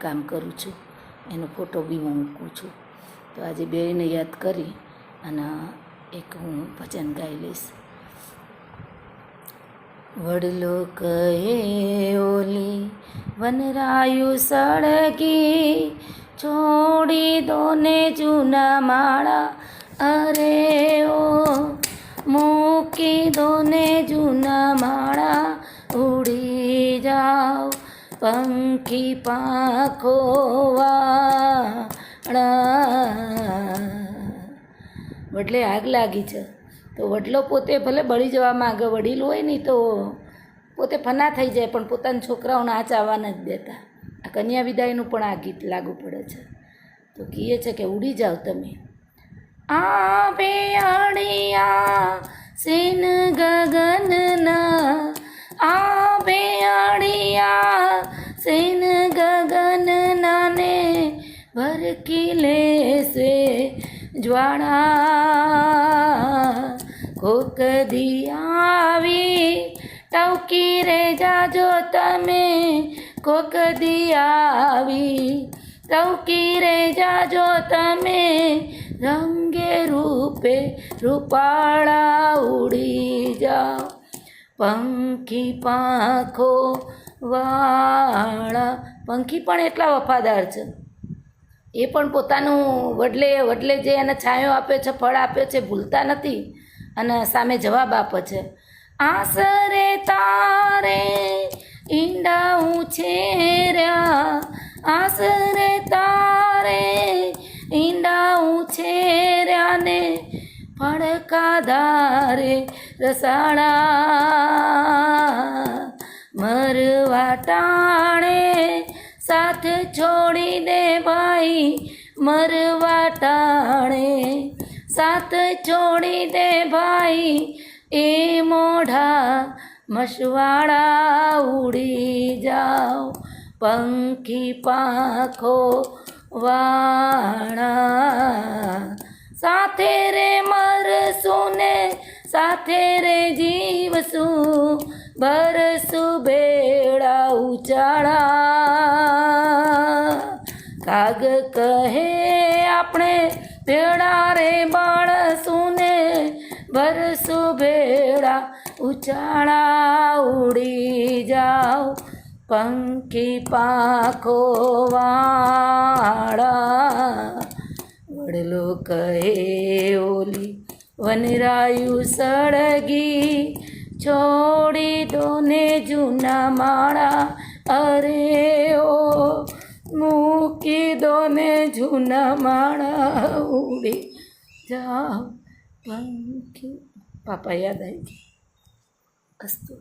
કામ કરું છું, એનો ફોટો બી હું મૂકું છું. તો આજે બેને યાદ કરી અને એક હું ભજન ગાઈ લઈશ. વડલો કહે ઓલી વનરાયુ સળગી, છોડી દો ને જૂના માળા, અરે ઓ મૂકી દો ને જૂના માળા, ઉડી જાઓ પંખી પાંખો વાળા. વડલે આગ લાગી છે તો વડલો પોતે ભલે બળી જવા માંગે, વડીલ હોય ને તો પોતે ફના થઈ જાય, પણ પોતાના છોકરાઓને આ ચાવા નથી દેતા. આ કન્યા વિદાયનું પણ આ ગીત લાગુ પડે છે. તો કહે છે કે ઉડી જાઓ તમે. આ બેઅડિયા સેન ગગનના, આ બેઅડિયા સેન ગગનના ને ભરકી લેશે જ્વાળા. કોક દી આવી ટવકી રે જાજો તમે, કોક દી આવી ટવકી રે જાજો તમે, રંગે રૂપે રૂપાળા ઉડી જાઓ પંખી પાંખો વાળા. પંખી પણ એટલા વફાદાર છે, એ પણ પોતાનું વડલે જે એને છાંયો આપ્યો છે, ફળ આપ્યો છે, ભૂલતા નથી અને સામે જવાબ આપે છે. આસરે તારે ઈંડા ઉછેર્યા, આસરે તારે ઈંડા ઉછેર્યા ને ફડકા ધારે રસાળા. મરવા ટાણે સાથ છોડી દે ભાઈ, મરવા ટાણે સાથ છોડી દે ભાઈ, એ મોઢા મસવાળા ઉડી જાઓ પંખી પાંખો વાળા. સાથે રે મરશું ને સાથે રે જીવશું, બરસું બેડા ઉચાળા. કાગ કહે આપણે ભેળા રે બાળશું ને, બરસું ભેળા ઉચાળા ઉડી જાઓ પંખી પાંખો વાળા. વડલો કહે ઓલી વનરાયુ સળગી, છોડી દો ને જૂના માળા, અરે ઓ મૂકી દો ને જૂના માળા, ઉડી જાઓ પંખી. પાપા યાદ આવી ગઈ. અસ્તુ.